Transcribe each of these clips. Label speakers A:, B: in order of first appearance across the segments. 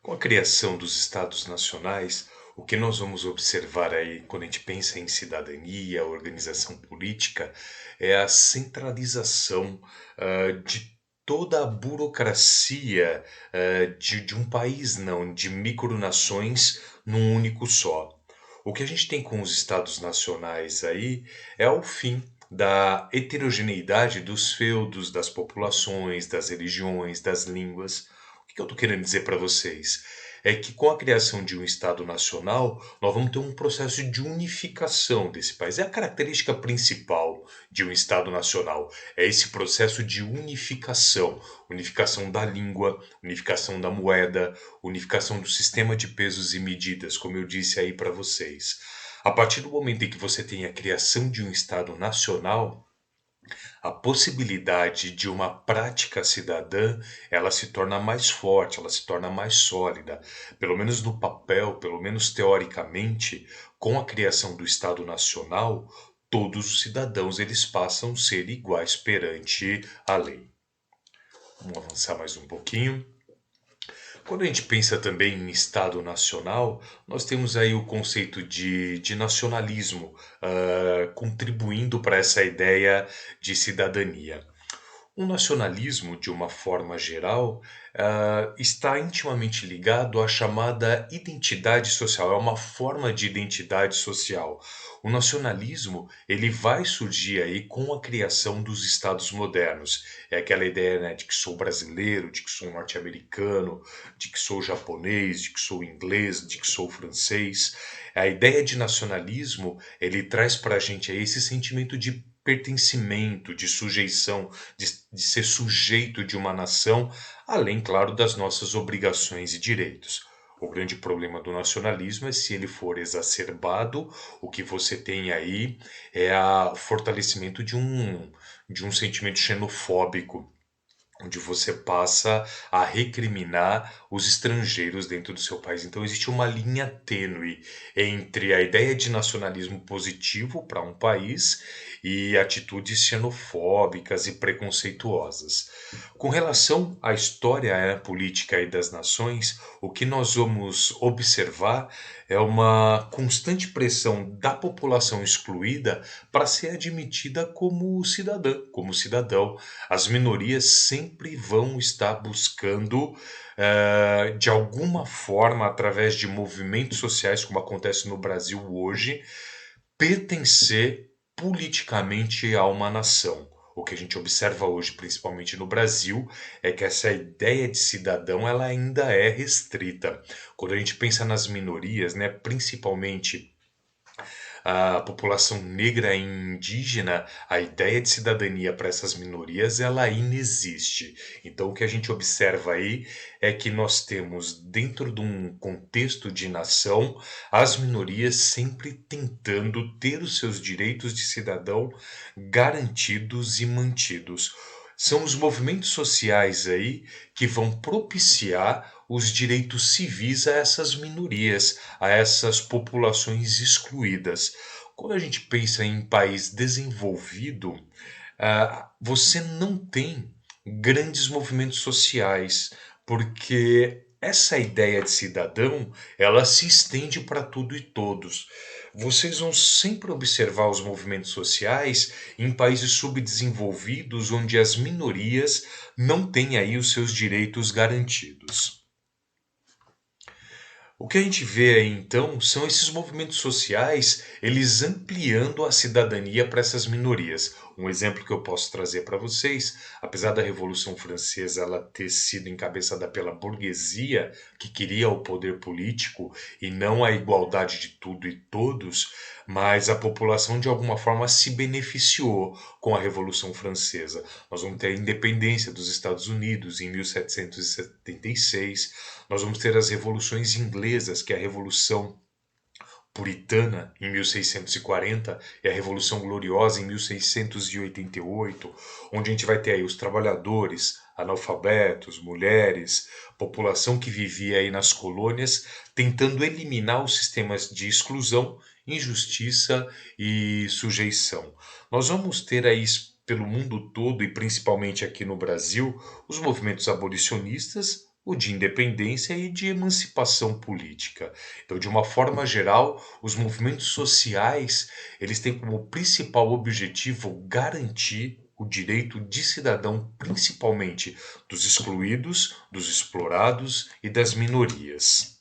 A: Com a criação dos Estados Nacionais, o que nós vamos observar aí quando a gente pensa em cidadania, organização política, é a centralização de toda a burocracia de um país, não, de micronações num único só. O que a gente tem com os Estados Nacionais aí é o fim da heterogeneidade dos feudos, das populações, das religiões, das línguas. O que eu estou querendo dizer para vocês? É que com a criação de um Estado Nacional, nós vamos ter um processo de unificação desse país. É a característica principal de um Estado Nacional. É esse processo de unificação. Unificação da língua, unificação da moeda, unificação do sistema de pesos e medidas, como eu disse aí para vocês. A partir do momento em que você tem a criação de um Estado Nacional, a possibilidade de uma prática cidadã, ela se torna mais forte, ela se torna mais sólida, pelo menos no papel, pelo menos teoricamente, com a criação do Estado Nacional, todos os cidadãos eles passam a ser iguais perante a lei. Vamos avançar mais um pouquinho. Quando a gente pensa também em Estado Nacional, nós temos aí o conceito de nacionalismo, contribuindo para essa ideia de cidadania. O nacionalismo, de uma forma geral, está intimamente ligado à chamada identidade social, é uma forma de identidade social. O nacionalismo, ele vai surgir aí com a criação dos estados modernos. É aquela ideia, né, de que sou brasileiro, de que sou norte-americano, de que sou japonês, de que sou inglês, de que sou francês. A ideia de nacionalismo, ele traz para a gente aí esse sentimento de pertencimento, de sujeição, de ser sujeito de uma nação, além, claro, das nossas obrigações e direitos. O grande problema do nacionalismo é se ele for exacerbado, o que você tem aí é o fortalecimento de um sentimento xenofóbico, onde você passa a recriminar os estrangeiros dentro do seu país. Então existe uma linha tênue entre a ideia de nacionalismo positivo para um país e atitudes xenofóbicas e preconceituosas. Com relação à história política e das nações, o que nós vamos observar é uma constante pressão da população excluída para ser admitida como cidadã, como cidadão. As minorias sempre vão estar buscando, de alguma forma, através de movimentos sociais, como acontece no Brasil hoje, pertencer politicamente a uma nação. O que a gente observa hoje, principalmente no Brasil, é que essa ideia de cidadão ela ainda é restrita. Quando a gente pensa nas minorias, né, principalmente a população negra e indígena, a ideia de cidadania para essas minorias ela inexiste. Então o que a gente observa aí é que nós temos dentro de um contexto de nação as minorias sempre tentando ter os seus direitos de cidadão garantidos e mantidos. São os movimentos sociais aí que vão propiciar os direitos civis a essas minorias, a essas populações excluídas. Quando a gente pensa em país desenvolvido, você não tem grandes movimentos sociais, porque essa ideia de cidadão, ela se estende para tudo e todos. Vocês vão sempre observar os movimentos sociais em países subdesenvolvidos, onde as minorias não têm aí os seus direitos garantidos. O que a gente vê aí então são esses movimentos sociais, eles ampliando a cidadania para essas minorias. Um exemplo que eu posso trazer para vocês, apesar da Revolução Francesa ela ter sido encabeçada pela burguesia, que queria o poder político e não a igualdade de tudo e todos, mas a população de alguma forma se beneficiou com a Revolução Francesa. Nós vamos ter a independência dos Estados Unidos em 1776, nós vamos ter as revoluções inglesas, que é a Revolução Puritana em 1640 e a Revolução Gloriosa em 1688, onde a gente vai ter aí os trabalhadores, analfabetos, mulheres, população que vivia aí nas colônias, tentando eliminar os sistemas de exclusão, injustiça e sujeição. Nós vamos ter aí pelo mundo todo e principalmente aqui no Brasil os movimentos abolicionistas, o de independência e de emancipação política. Então, de uma forma geral, os movimentos sociais, eles têm como principal objetivo garantir o direito de cidadão, principalmente dos excluídos, dos explorados e das minorias.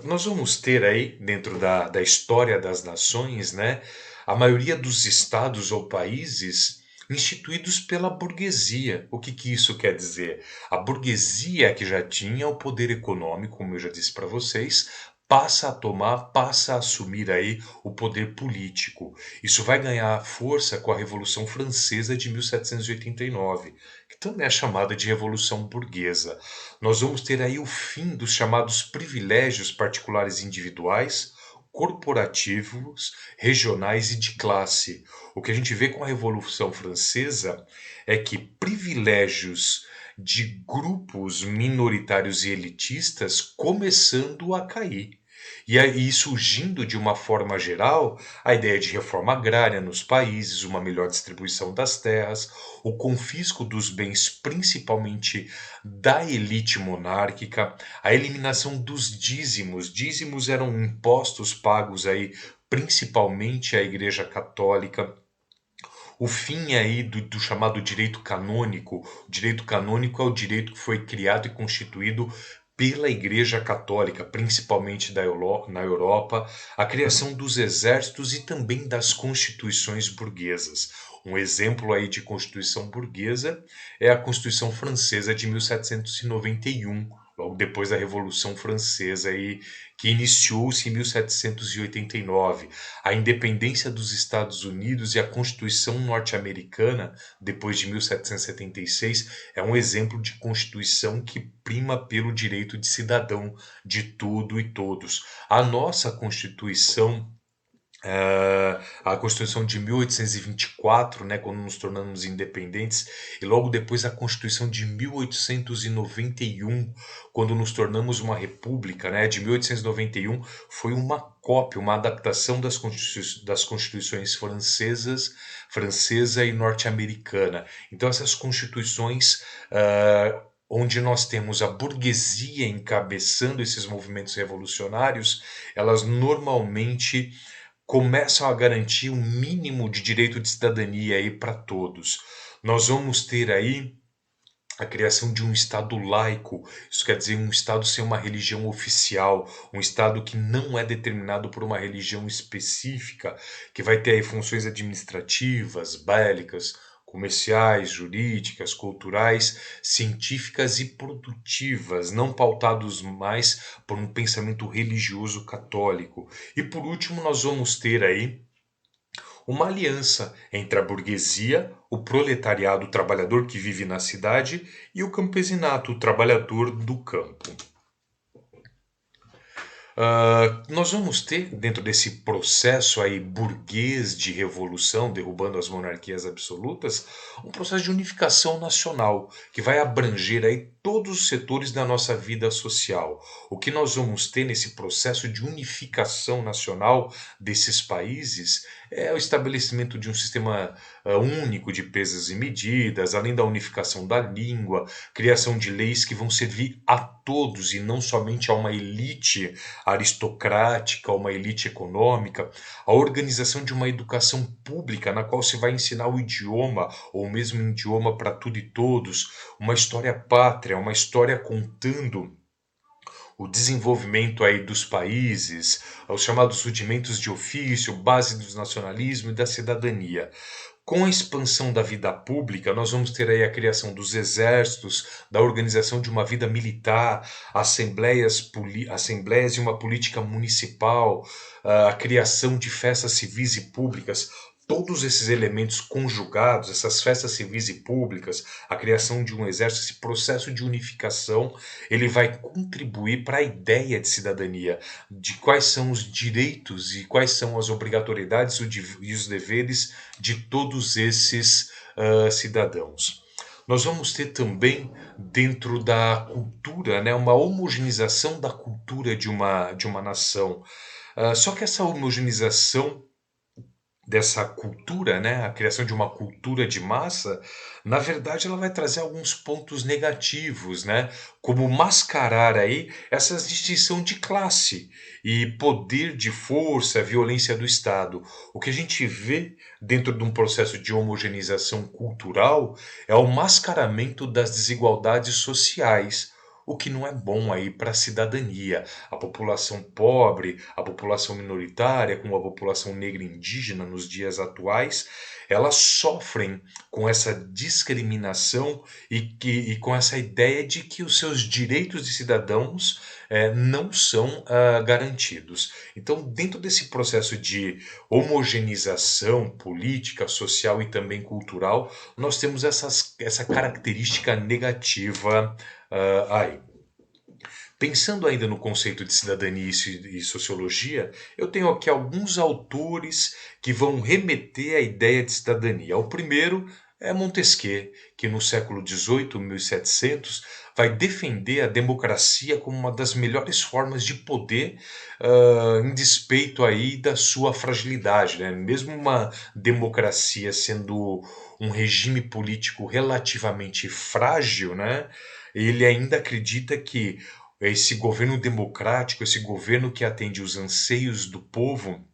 A: Nós vamos ter aí, dentro da história das nações, né, a maioria dos estados ou países instituídos pela burguesia. O que, que isso quer dizer? A burguesia que já tinha o poder econômico, como eu já disse para vocês, passa a assumir aí o poder político. Isso vai ganhar força com a Revolução Francesa de 1789, que também é chamada de Revolução Burguesa. Nós vamos ter aí o fim dos chamados privilégios particulares individuais, corporativos, regionais e de classe. O que a gente vê com a Revolução Francesa é que privilégios de grupos minoritários e elitistas começando a cair. E aí, surgindo de uma forma geral, a ideia de reforma agrária nos países, uma melhor distribuição das terras, o confisco dos bens, principalmente da elite monárquica, a eliminação dos dízimos. Dízimos eram impostos pagos aí principalmente à Igreja Católica. O fim aí do chamado direito canônico. O direito canônico é o direito que foi criado e constituído pela Igreja Católica, principalmente na Europa, a criação dos exércitos e também das constituições burguesas. Um exemplo aí de constituição burguesa é a Constituição Francesa de 1791, logo depois da Revolução Francesa aí, que iniciou-se em 1789. A independência dos Estados Unidos e a Constituição norte-americana, depois de 1776, é um exemplo de constituição que prima pelo direito de cidadão de tudo e todos. A nossa Constituição, a Constituição de 1824, né, quando nos tornamos independentes, e logo depois a Constituição de 1891, quando nos tornamos uma república, né, de 1891, foi uma cópia, uma adaptação das constituições francesa e norte-americana. Então essas constituições onde nós temos a burguesia encabeçando esses movimentos revolucionários, elas normalmente começam a garantir um mínimo de direito de cidadania aí para todos. Nós vamos ter aí a criação de um Estado laico, isso quer dizer um Estado sem uma religião oficial, um Estado que não é determinado por uma religião específica, que vai ter aí funções administrativas, bélicas, comerciais, jurídicas, culturais, científicas e produtivas, não pautados mais por um pensamento religioso católico. E por último, nós vamos ter aí uma aliança entre a burguesia, o proletariado, o trabalhador que vive na cidade, e o campesinato, o trabalhador do campo. Nós vamos ter, dentro desse processo aí burguês de revolução, derrubando as monarquias absolutas, um processo de unificação nacional, que vai abranger aí todos os setores da nossa vida social. O que nós vamos ter nesse processo de unificação nacional desses países é o estabelecimento de um sistema único de pesos e medidas, além da unificação da língua, criação de leis que vão servir a todos e não somente a uma elite aristocrática, uma elite econômica, a organização de uma educação pública na qual se vai ensinar o idioma, ou mesmo um idioma para tudo e todos, uma história pátria, uma história contando o desenvolvimento aí dos países, os chamados rudimentos de ofício, base do nacionalismo e da cidadania. Com a expansão da vida pública, nós vamos ter aí a criação dos exércitos, da organização de uma vida militar, assembleias e uma política municipal, a criação de festas civis e públicas. Todos esses elementos conjugados, essas festas civis e públicas, a criação de um exército, esse processo de unificação, ele vai contribuir para a ideia de cidadania, de quais são os direitos e quais são as obrigatoriedades e os deveres de todos esses cidadãos. Nós vamos ter também, dentro da cultura, né, uma homogeneização da cultura de uma nação. Só que essa homogeneização dessa cultura, né, a criação de uma cultura de massa, na verdade ela vai trazer alguns pontos negativos, né, como mascarar aí essa distinção de classe e poder de força, violência do Estado. O que a gente vê dentro de um processo de homogeneização cultural é o mascaramento das desigualdades sociais, o que não é bom aí para a cidadania. A população pobre, a população minoritária, como a população negra e indígena nos dias atuais, elas sofrem com essa discriminação e com essa ideia de que os seus direitos de cidadãos não são garantidos. Então, dentro desse processo de homogeneização política, social e também cultural, nós temos essa característica negativa aí. Pensando ainda no conceito de cidadania e sociologia, eu tenho aqui alguns autores que vão remeter à ideia de cidadania. O primeiro é Montesquieu, que no século XVIII, 1700, vai defender a democracia como uma das melhores formas de poder, em despeito aí da sua fragilidade, né? Mesmo uma democracia sendo um regime político relativamente frágil, né? Ele ainda acredita que esse governo democrático, esse governo que atende os anseios do povo,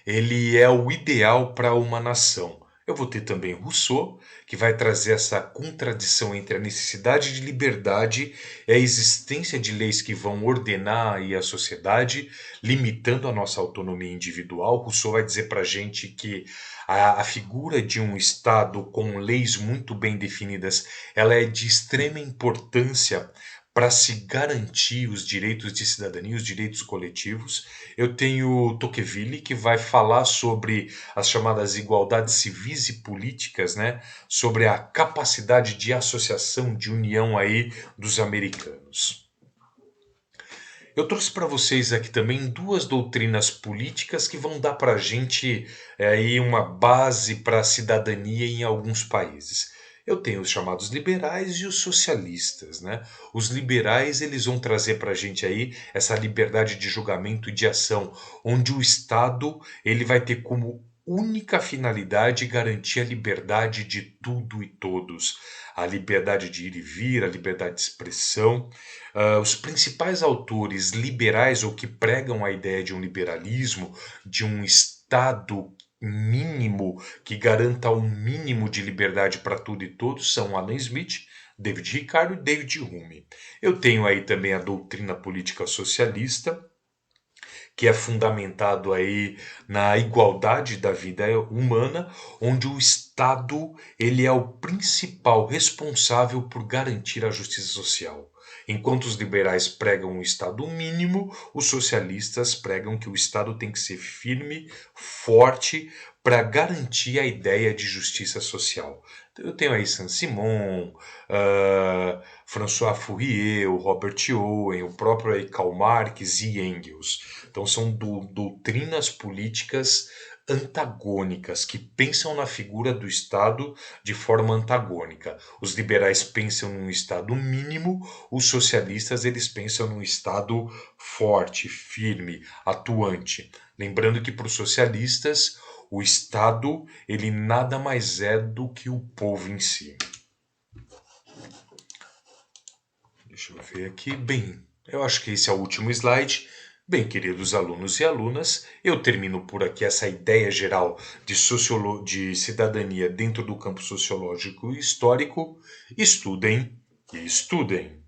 A: ele é o ideal para uma nação. Eu vou ter também Rousseau, que vai trazer essa contradição entre a necessidade de liberdade e a existência de leis que vão ordenar aí a sociedade, limitando a nossa autonomia individual. Rousseau vai dizer para a gente que a figura de um Estado com leis muito bem definidas, ela é de extrema importância para se garantir os direitos de cidadania, os direitos coletivos. Eu tenho Tocqueville, que vai falar sobre as chamadas igualdades civis e políticas, né? Sobre a capacidade de associação, de união aí dos americanos. Eu trouxe para vocês aqui também duas doutrinas políticas que vão dar para a gente aí uma base para a cidadania em alguns países. Eu tenho os chamados liberais e os socialistas, né? Os liberais eles vão trazer para a gente aí essa liberdade de julgamento e de ação, onde o Estado ele vai ter como única finalidade garantir a liberdade de tudo e todos, a liberdade de ir e vir, a liberdade de expressão. Os principais autores liberais ou que pregam a ideia de um liberalismo, de um Estado mínimo que garanta um mínimo de liberdade para tudo e todos são Adam Smith, David Ricardo e David Hume. Eu tenho aí também a doutrina política socialista, que é fundamentado aí na igualdade da vida humana, onde o Estado ele é o principal responsável por garantir a justiça social. Enquanto os liberais pregam um Estado mínimo, os socialistas pregam que o Estado tem que ser firme, forte, para garantir a ideia de justiça social. Eu tenho aí Saint-Simon, François Fourier, o Robert Owen, o próprio aí Karl Marx e Engels. Então são doutrinas políticas antagônicas que pensam na figura do Estado de forma antagônica. Os liberais pensam num Estado mínimo, os socialistas eles pensam num Estado forte, firme, atuante. Lembrando que para os socialistas o Estado ele nada mais é do que o povo em si. Deixa eu ver aqui. Bem, eu acho que esse é o último slide. Bem, queridos alunos e alunas, eu termino por aqui essa ideia geral de cidadania dentro do campo sociológico e histórico. Estudem e estudem.